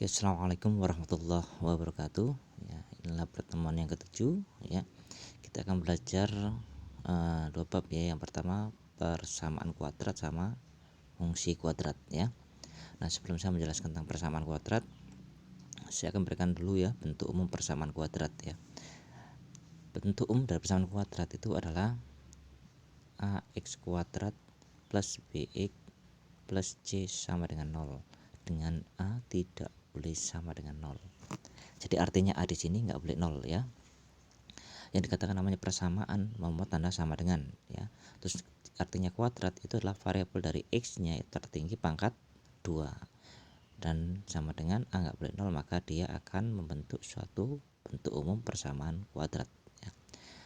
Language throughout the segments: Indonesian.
Oke, assalamualaikum warahmatullahi wabarakatuh. Ya, inilah pertemuan yang ketujuh. Ya, kita akan belajar dua bab ya. Yang pertama persamaan kuadrat sama fungsi kuadrat ya. Nah, sebelum saya menjelaskan tentang persamaan kuadrat, saya akan berikan dulu ya bentuk umum persamaan kuadrat ya. Bentuk umum dari persamaan kuadrat itu adalah ax kuadrat plus bx plus c sama dengan 0, dengan a tidak boleh sama dengan 0. Jadi artinya a di sini nggak boleh 0 ya. Yang dikatakan namanya persamaan membuat tanda sama dengan ya. Terus artinya kuadrat itu adalah variabel dari x-nya tertinggi pangkat 2 dan sama dengan a nggak boleh 0, maka dia akan membentuk suatu bentuk umum persamaan kuadrat ya.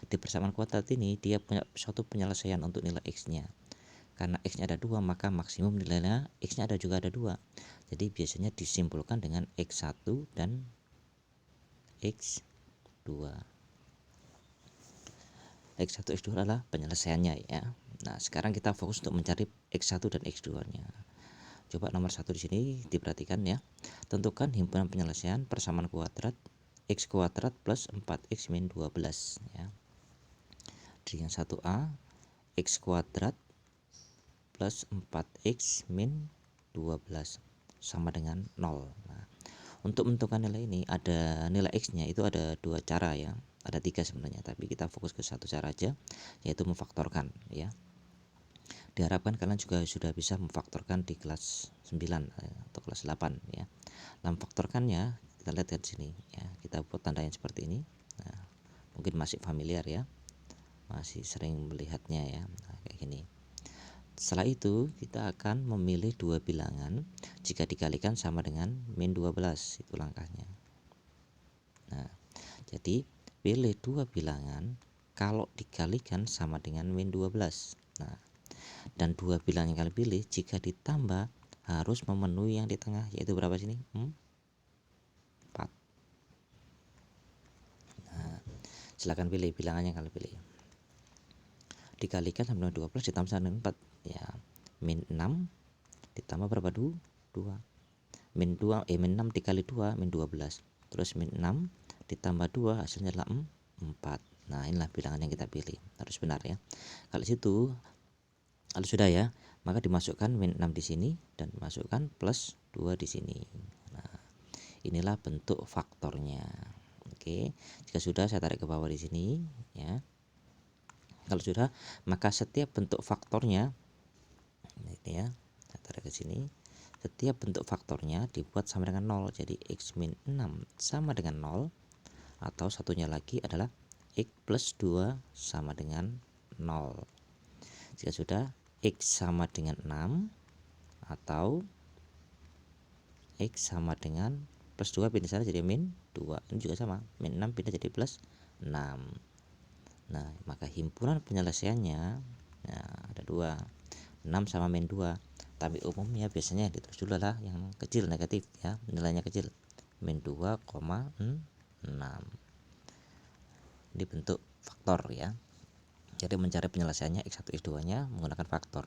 Di persamaan kuadrat ini dia punya suatu penyelesaian untuk nilai x-nya. Karena x-nya ada 2, maka maksimum nilainya x-nya ada juga ada 2. Jadi biasanya disimpulkan dengan x1 dan x2. X1 X2 adalah penyelesaiannya ya. Nah, sekarang kita fokus untuk mencari X1 dan X2-nya. Coba nomor 1 di sini diperhatikan ya. Tentukan himpunan penyelesaian persamaan kuadrat X kuadrat plus 4x min 12 ya. Di yang 1A X kuadrat plus 4x min 12 sama dengan 0. Nah, untuk menentukan nilai ini ada nilai x-nya itu ada dua cara ya. Ada 3 sebenarnya, tapi kita fokus ke satu cara aja, yaitu memfaktorkan ya. Diharapkan kalian juga sudah bisa memfaktorkan di kelas 9 atau kelas 8 ya. Dalam faktorkannya kita lihat di sini ya. Kita buat tanda yang seperti ini. Nah, mungkin masih familiar ya. Masih sering melihatnya ya. Nah, kayak gini. Setelah itu kita akan memilih dua bilangan jika dikalikan sama dengan min 12, itu langkahnya. Nah, jadi pilih dua bilangan kalau dikalikan sama dengan min 12. Nah, dan dua bilangan yang kalian pilih jika ditambah harus memenuhi yang di tengah, yaitu berapa sini? 4. Nah, silakan pilih bilangan yang kalian pilih. Dikalikan sama dengan 12 ditambah sama dengan 4 ya. Min 6 ditambah berapa? 2. Min 6 dikali 2 min 12. Terus min 6 ditambah 2 hasilnya adalah 4. Nah, inilah bilangan yang kita pilih. Harus benar ya. Kalau sudah ya, maka dimasukkan min 6 di sini dan dimasukkan plus 2 di sini. Nah, inilah bentuk faktornya. Oke, jika sudah saya tarik ke bawah di sini ya. Kalau sudah, maka setiap bentuk faktornya ini ya, saya tarik ke sini. Setiap bentuk faktornya dibuat sama dengan 0. Jadi x min 6 sama dengan 0, atau satunya lagi adalah x plus 2 sama dengan 0. Jika sudah, x sama dengan 6 atau x sama dengan plus 2 pindah sana jadi min 2. Ini juga sama, min 6 pindah jadi plus 6. Nah, maka himpunan penyelesaiannya ada 2, 6 sama min 2. Tapi umumnya biasanya yang ditulis dulu adalah yang kecil, negatif ya, nilainya kecil, min 2,6. Ini bentuk faktor ya. Jadi mencari penyelesaiannya x1 x2 nya menggunakan faktor.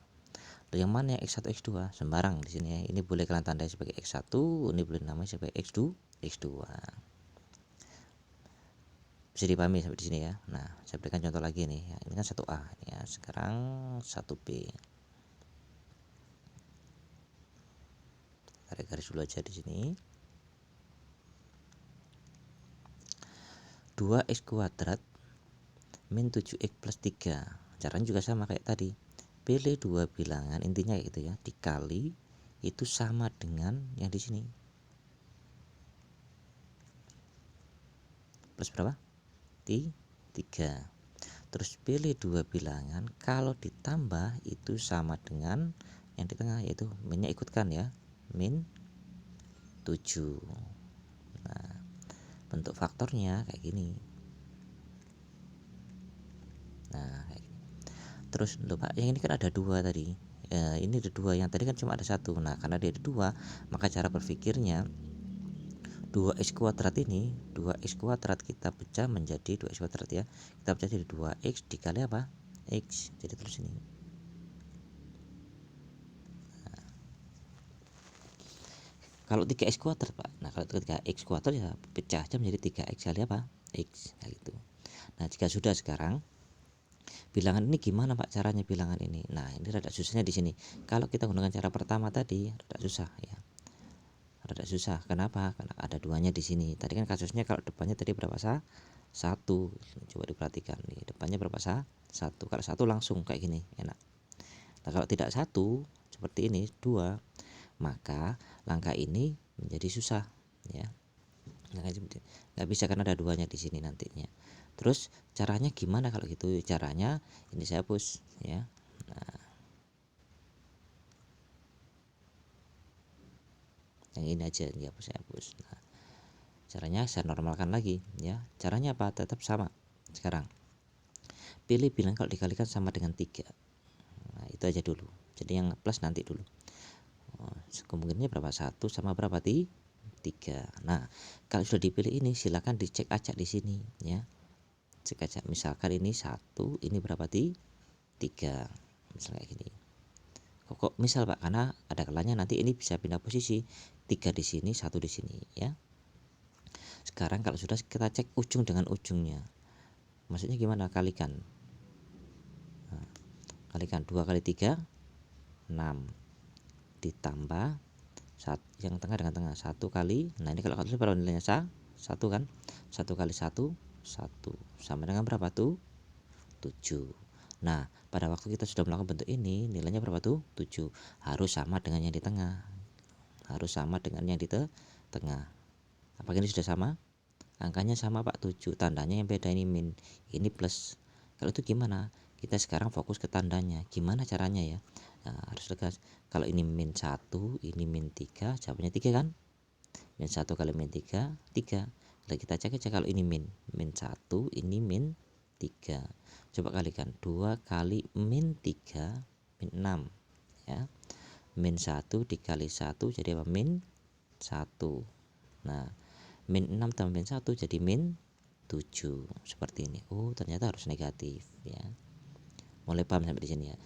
Lalu yang mana yang x1 x2? Sembarang di sini ya. Ini boleh kalian tandai sebagai x1, ini boleh namanya sebagai x2 x2. Bisa dipahami sampai di sini ya. Nah, saya berikan contoh lagi nih ya. Ini kan 1A ya. Sekarang 1B. Tarik garis dulu aja di sini. 2x kuadrat min 7x plus 3. Caranya juga sama kayak tadi. Pilih dua bilangan, intinya kayak gitu ya. Dikali itu sama dengan yang di sini. Plus berapa? 3. Terus pilih dua bilangan, kalau ditambah itu sama dengan yang di tengah, yaitu minnya ikutkan ya, min 7. Nah, bentuk faktornya kayak gini. Nah, kayak gini. Terus lupa, yang ini kan ada 2 tadi. Ini ada 2, yang tadi kan cuma ada 1. Nah, karena dia ada 2, maka cara berpikirnya 2x kuadrat ini, 2x kuadrat kita pecah menjadi 2x kuadrat ya. Kita pecah jadi 2x dikali apa? X. Jadi terus ini. Kalau 3x kuadrat Pak, nah kalau 3x kuadrat ya pecah aja menjadi 3x kali apa? X, nah gitu. Nah jika sudah, sekarang bilangan ini gimana Pak caranya bilangan ini? Nah ini rada susahnya di sini. Kalau kita gunakan cara pertama tadi rada susah ya, rada susah. Kenapa? Karena ada duanya di sini. Tadi kan kasusnya kalau depannya tadi berapa satu, coba diperhatikan nih, depannya berapa satu. Kalau satu langsung kayak gini enak. Nah kalau tidak satu seperti ini dua, maka langkah ini menjadi susah ya. Nggak bisa karena ada duanya di sini nantinya. Terus caranya gimana kalau gitu? Caranya ini saya hapus ya. Nah, yang ini aja dihapus, saya hapus. Nah, caranya saya normalkan lagi ya. Caranya apa? Tetap sama. Sekarang pilih bilang kalau dikalikan sama dengan 3. Nah, itu aja dulu. Jadi yang plus nanti dulu. Kemungkinannya berapa? 1 sama berapa? 3. Nah, kalau sudah dipilih ini silakan dicek aja di sini ya. Cek aja, misalkan ini 1, ini berapa? 3. Misalnya kayak gini. Kok misal Pak, karena ada kalanya nanti ini bisa pindah posisi, 3 di sini, 1 di sini ya. Sekarang kalau sudah, kita cek ujung dengan ujungnya. Maksudnya gimana? Kalikan. Nah, kalikan 2 kali 3 6 ditambah yang tengah dengan tengah 1 kali. Nah ini kalau kalkulasi berapa nilainya? 1 kan? 1 kali 1 1 sama dengan berapa tuh? 7. Nah pada waktu kita sudah melakukan bentuk ini nilainya berapa tuh? 7. Harus sama dengan yang di tengah, harus sama dengan yang di tengah. Apakah ini sudah sama? Angkanya sama Pak, 7. Tandanya yang beda, ini min, ini plus. Kalau itu gimana? Kita sekarang fokus ke tandanya. Gimana caranya ya? Nah, harus tegas. Kalau ini min 1, ini min 3, jawabannya 3 kan? Min 1 kali min 3, 3. Nah, kita cek aja kalau ini min 1, ini min 3. Coba kalikan 2 kali min 3, min 6 ya. Min 1 dikali 1 jadi apa? Min 1. Nah, min 6 tambah min 1 jadi min 7. Seperti ini. Oh, ternyata harus negatif ya. Mulai paham sampai di sini ya.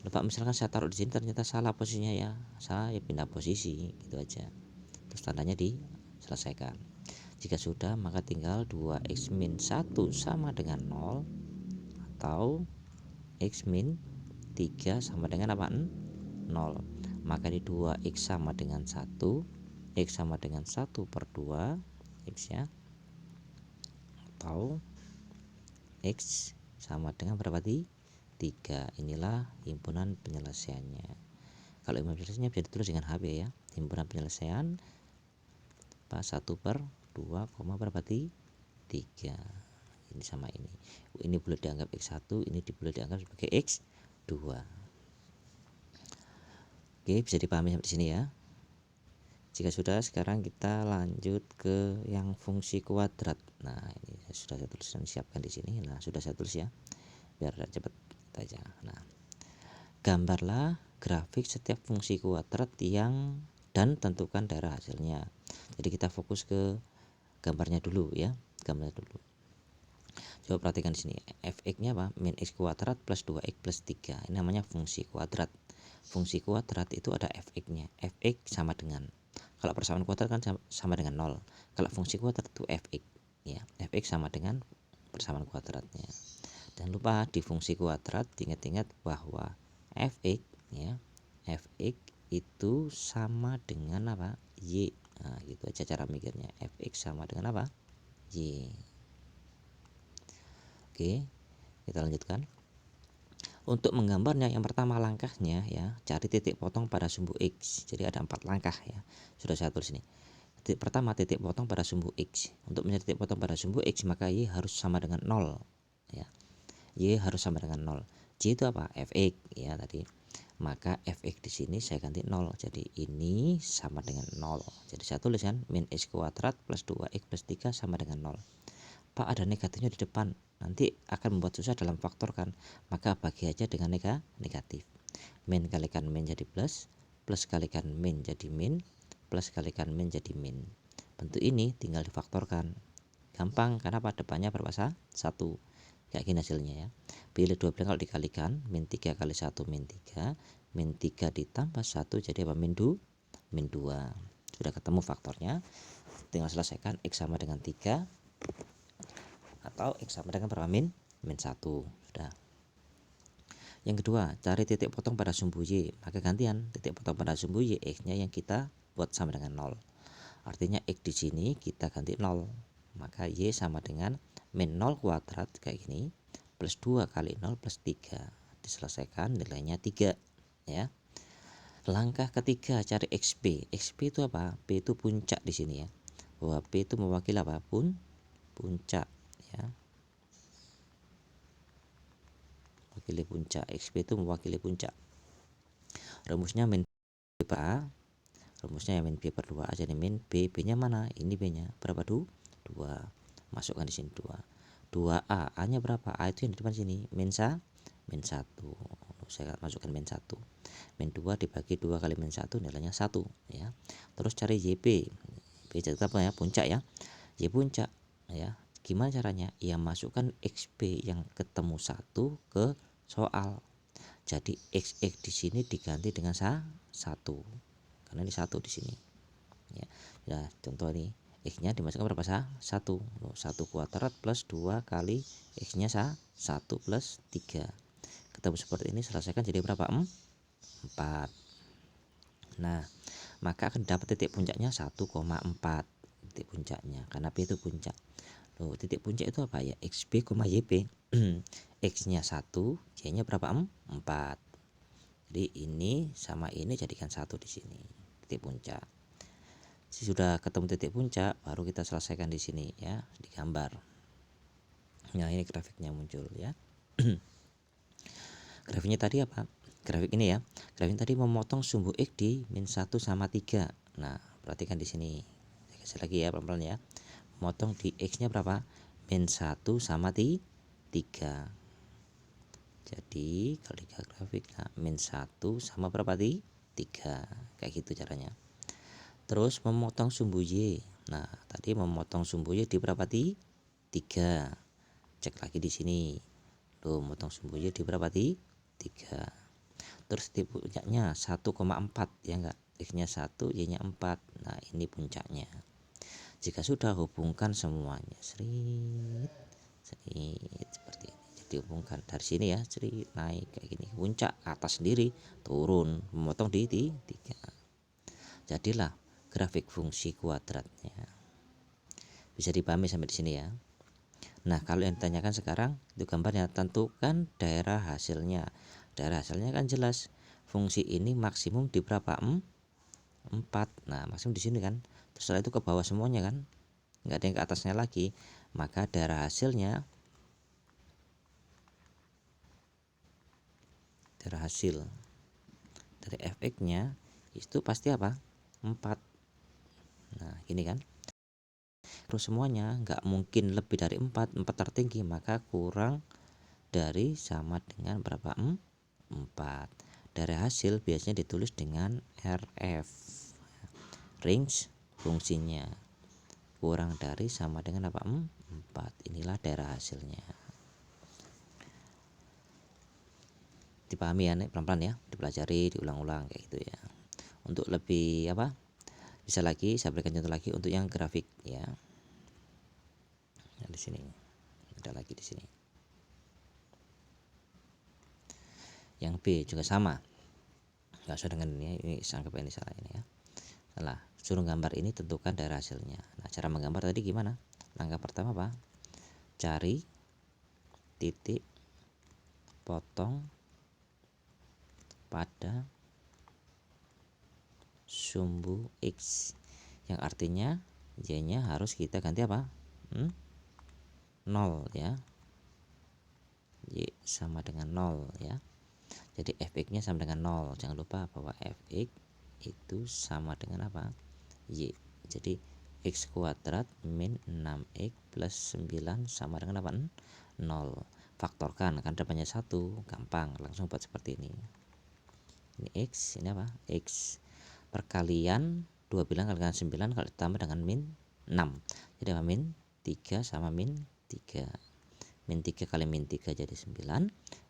Pak, misalkan saya taruh di sini ternyata salah posisinya ya. Saya pindah posisi gitu aja. Terus tandanya diselesaikan. Jika sudah, maka tinggal 2x min 1 sama dengan 0 atau x min 3 sama dengan apa? 0. Maka di 2x sama dengan 1, x sama dengan 1 per 2 x ya, atau x sama dengan berapa? 3. Inilah himpunan penyelesaiannya. Kalau himpunan penyelesaiannya bisa ditulis dengan HB ya. Himpunan penyelesaian 1 per 2, berapa? 3. Ini sama ini. Ini boleh dianggap x1, ini boleh dianggap sebagai x2. Oke, bisa dipahami sampai sini ya. Jika sudah, sekarang kita lanjut ke yang fungsi kuadrat. Nah, ini sudah saya tulis dan siapkan di sini. Nah, sudah saya tulis ya, biar cepat aja. Nah, gambarlah grafik setiap fungsi kuadrat dan tentukan daerah hasilnya. Jadi kita fokus ke gambarnya dulu ya, gambarnya dulu. Coba perhatikan di sini, fx-nya apa? Min x kuadrat plus 2x plus 3. Ini namanya fungsi kuadrat. Fungsi kuadrat itu ada fx-nya. Fx sama dengan, kalau persamaan kuadrat kan sama dengan 0. Kalau fungsi kuadrat itu fx ya. Fx sama dengan persamaan kuadratnya. Dan lupa di fungsi kuadrat ingat-ingat bahwa fx ya, fx itu sama dengan apa? Y. Nah, gitu aja cara mikirnya. Fx sama dengan apa? Y. Oke, kita lanjutkan. Untuk menggambarnya, yang pertama langkahnya ya, cari titik potong pada sumbu X. Jadi ada 4 langkah ya. Sudah saya tulis ini. Pertama, titik potong pada sumbu X. Untuk mencari titik potong pada sumbu X, maka Y harus sama dengan 0 ya. Y harus sama dengan 0. Y itu apa? Fx ya tadi. Maka fx di sini saya ganti 0. Jadi ini sama dengan 0. Jadi saya tulis kan min x kuadrat plus 2x plus 3 sama dengan 0. Pak, ada negatifnya di depan, nanti akan membuat susah dalam faktor kan, maka bagi aja dengan negatif. Min kalikan min jadi plus, plus kalikan min jadi min, plus kalikan min jadi min. Bentuk ini tinggal difaktorkan, gampang karena pada depannya berapa? 1. Kayak gini hasilnya ya. Pilih 2 bilang kalau dikalikan, min 3 kali 1 min 3, min 3 ditambah 1 jadi apa? Min 2. min 2. Sudah ketemu faktornya, tinggal selesaikan X sama dengan 3 atau X sama dengan berapa? Min 1. Sudah. Yang kedua, cari titik potong pada sumbu Y. Maka gantian, titik potong pada sumbu Y, X-nya yang kita buat sama dengan 0. Artinya X di sini kita ganti 0. Maka Y sama dengan min 0 kuadrat kayak gini plus 2 kali 0 plus 3. Diselesaikan, nilainya 3 ya. Langkah ketiga, cari XP. XP itu apa? P itu puncak di sini ya. Bahwa P itu mewakili apa? Puncak ya. Mewakili puncak. XP itu mewakili puncak. Rumusnya min B per A. Rumusnya ya min B per 2A. Jadi min B. B-nya mana? Ini B-nya. Berapa? 2. Masukkan di sini 2. 2A. A-nya berapa? A itu yang di depan sini. Min 1. Saya masukkan min 1. Min 2 dibagi 2 kali min 1 nilainya 1 ya. Terus cari YP. Y tetap ya puncak ya. Y puncak ya. Gimana caranya? Ya masukkan XP yang ketemu 1 ke soal. Jadi X di sini diganti dengan 1. Karena ini 1 di sini. Ya. Ya, contoh ini X-nya dimasukkan berapa? 1. 1 kuadrat plus 2 kali X-nya 1 plus 3. Ketemu seperti ini, selesaikan jadi berapa? 4. Nah, maka akan dapat titik puncaknya 1,4. Titik puncaknya karena P itu puncak. Loh, titik puncak itu apa ya? XB, YP. X-nya 1, Y-nya berapa? 4. Jadi ini sama ini jadikan 1 di sini. Titik puncak. Sudah ketemu titik puncak, baru kita selesaikan di sini ya, digambar. Nah, ini grafiknya muncul ya. Grafiknya tadi apa? Grafik ini ya. Grafik tadi memotong sumbu X di min 1 sama 3. Nah, perhatikan di sini. Saya kasih lagi ya pelan-pelan ya. Memotong di X-nya berapa? Min 1 sama 3. Jadi, kalau di grafik nah, min 1 sama berapa? 3. Kayak gitu caranya. Terus memotong sumbu Y. Nah, tadi memotong sumbu Y di berapa? 3. Cek lagi di sini. Loh, memotong sumbu Y di berapa? 3. Terus titik puncaknya 1,4 ya enggak? X-nya 1, Y-nya 4. Nah, ini puncaknya. Jika sudah, hubungkan semuanya. Seperti ini. Jadi hubungkan dari sini ya, naik kayak gini. Puncak atas sendiri, turun, memotong di 3. Jadilah grafik fungsi kuadratnya. Bisa dipahami sampai di sini ya. Nah, kalau yang ditanyakan sekarang itu gambarnya, tentukan daerah hasilnya. Daerah hasilnya kan jelas. Fungsi ini maksimum di berapa? 4. Nah, maksimum di sini kan. Terus setelah itu ke bawah semuanya kan. Enggak ada yang ke atasnya lagi. Maka daerah hasilnya, daerah hasil dari fx-nya itu pasti apa? 4. Nah, gini kan. Terus semuanya nggak mungkin lebih dari 4 tertinggi, maka kurang dari sama dengan berapa? 4. Dari hasil biasanya ditulis dengan RF, range fungsinya. Kurang dari sama dengan apa? 4. Inilah daerah hasilnya. Dipahami ya, pelan-pelan ya, dipelajari, diulang-ulang kayak gitu ya. Untuk lebih apa? Bisa lagi saya berikan contoh lagi untuk yang grafik ya. Nah, di sini ada lagi di sini. Yang B juga sama. Nggak usah dengan ini anggap ini salah ini ya. Salah. Suruh gambar ini, tentukan daerah hasilnya. Nah, cara menggambar tadi gimana? Langkah pertama apa? Cari titik potong pada sumbu X, yang artinya Y-nya harus kita ganti apa? 0 ya. Y sama dengan 0 ya. Jadi fx-nya sama dengan 0. Jangan lupa bahwa fx itu sama dengan apa? Y. Jadi x kuadrat min 6x plus 9 sama dengan apa? 0. Faktorkan, kan depannya 1, gampang, langsung buat seperti ini. Ini x, ini apa? X. Perkalian 2 bilang kalikan 9 kalau ditambah dengan min 6. Jadi apa? Min 3 sama min 3. Min 3 kali min 3 jadi 9.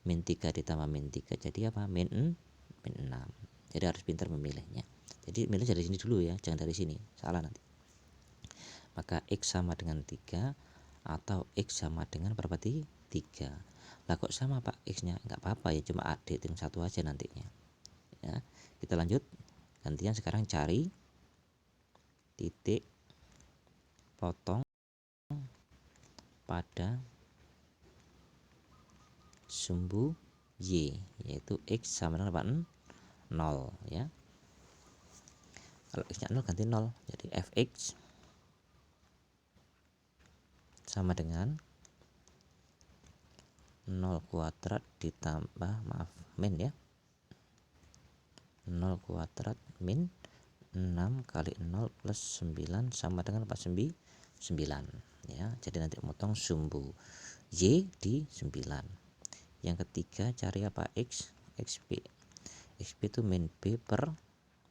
Min 3 ditambah min 3 jadi apa? Min 6. Jadi harus pintar memilihnya. Jadi milih dari sini dulu ya, jangan dari sini, salah nanti. Maka X sama dengan 3 atau X sama dengan berapa 3. Lah kok sama Pak X-nya? Nggak apa-apa ya, cuma hitung satu aja nantinya. Ya, kita lanjut. Gantian sekarang cari titik potong pada sumbu Y, yaitu X sama dengan apa? 0 ya. Kalau X-nya 0 ganti 0, jadi Fx sama dengan 0 kuadrat ditambah min ya, 0 kuadrat min 6 kali 0 plus 9 sama dengan 49 ya. Jadi nanti motong sumbu Y di 9. Yang ketiga cari apa? XB. XB itu min B per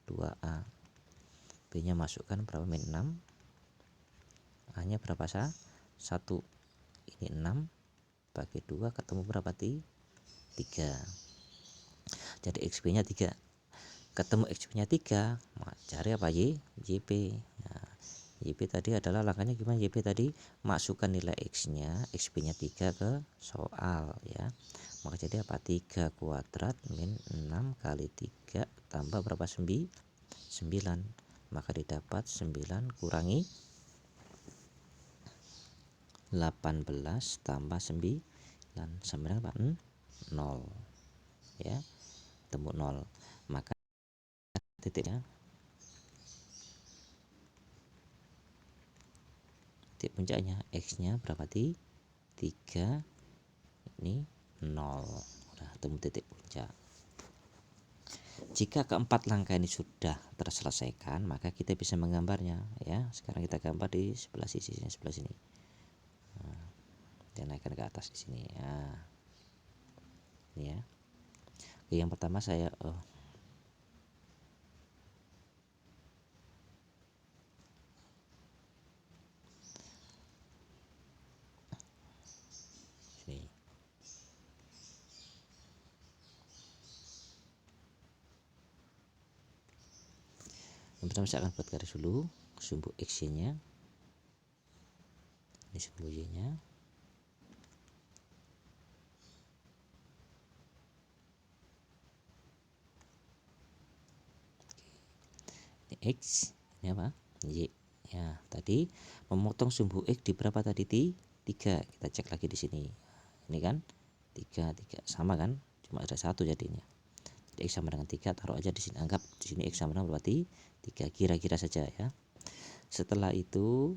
2A. B nya masukkan berapa? Min 6. A nya berapa? 1. Ini 6 bagi 2 ketemu berapa? 3. Jadi XB nya 3. Ketemu XB nya 3, cari apa? YP. Nah, YP tadi adalah langkahnya gimana? YP tadi masukkan nilai X nya, XB nya 3 ke soal ya. Maka jadi apa? 3 kuadrat min 6 kali 3 tambah berapa? 9. Maka didapat 9 kurangi 18 tambah 9 sama dengan apa? 0 ya, temu 0. Maka titiknya, titik puncaknya X nya berapa? 3, ini 0. Udah temu titik puncak. Jika keempat langkah ini sudah terselesaikan, maka kita bisa menggambarnya ya. Sekarang kita gambar di sebelah sisinya, sebelah sini. Nah, kita naikkan ke atas di sini ya. Ini ya. Oke, yang pertama saya sini. Yang pertama saya akan buat garis dulu sumbu X nya. Ini sumbu Y nya. Ini X, ini apa? Y. Ya, tadi memotong sumbu X di berapa tadi? 3. Kita cek lagi di sini. Ini kan 3 sama kan? Cuma ada 1 jadinya. Jadi X sama dengan 3, taruh aja di sini. Anggap di sini X sama dengan berarti 3, kira-kira saja ya. Setelah itu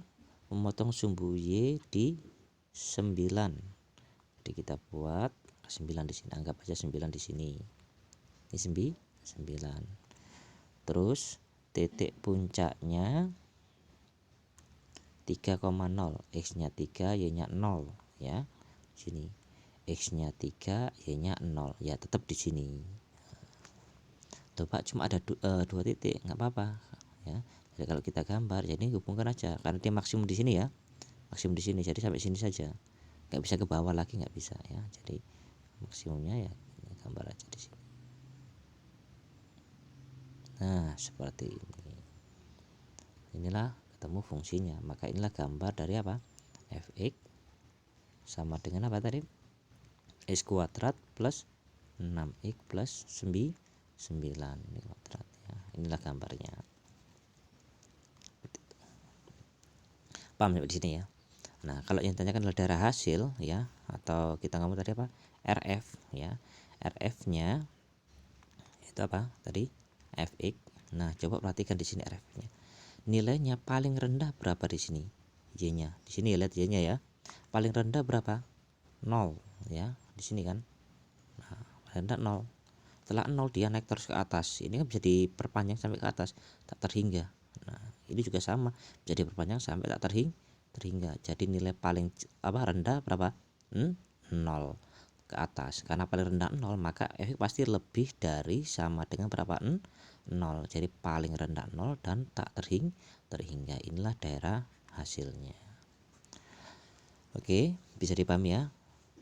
memotong sumbu Y di 9. Jadi kita buat 9 di sini. Anggap aja 9 di sini. Ini 9. Terus titik puncaknya 3,0, X-nya 3, Y-nya 0 ya. Sini. X-nya 3, Y-nya 0. Ya, tetap di sini. Tuh Pak, cuma ada 2 titik, nggak apa-apa ya. Jadi kalau kita gambar, jadi hubungkan aja karena dia maksimum di sini ya. Maksimum di sini, jadi sampai sini saja. Nggak bisa ke bawah lagi, nggak bisa ya. Jadi maksimumnya ya gambar aja di sini. Nah, seperti ini. Inilah ketemu fungsinya. Maka inilah gambar dari apa? Fx sama dengan apa tadi? X kuadrat plus 6x plus 9. Ini kuadrat ya. Inilah gambarnya. Paham sampai di sini ya. Nah, kalau yang ditanyakan adalah darah hasil ya, atau kita ngomong tadi apa? RF ya. RF-nya itu apa? Tadi Fx. Nah, coba perhatikan di sini RF-nya. Nilainya paling rendah berapa di sini? Y-nya. Di sini lihat Y-nya ya. Paling rendah berapa? 0 ya. Di sini kan. Nah, paling rendah 0. Setelah 0 dia naik terus ke atas. Ini kan bisa diperpanjang sampai ke atas, tak terhingga. Nah, ini juga sama, bisa diperpanjang sampai tak terhingga. Jadi nilai paling rendah berapa? 0 ke atas. Karena paling rendah 0, maka Fx pasti lebih dari sama dengan berapa? 0. Jadi paling rendah 0 dan tak terhingga. Inilah daerah hasilnya. Oke, bisa dipahami ya.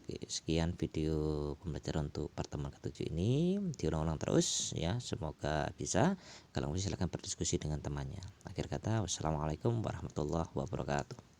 Oke, sekian video pembelajaran untuk pertemuan ke-7 ini, diulang-ulang terus ya, semoga bisa. Kalau mau silakan berdiskusi dengan temannya. Akhir kata, wassalamualaikum warahmatullahi wabarakatuh.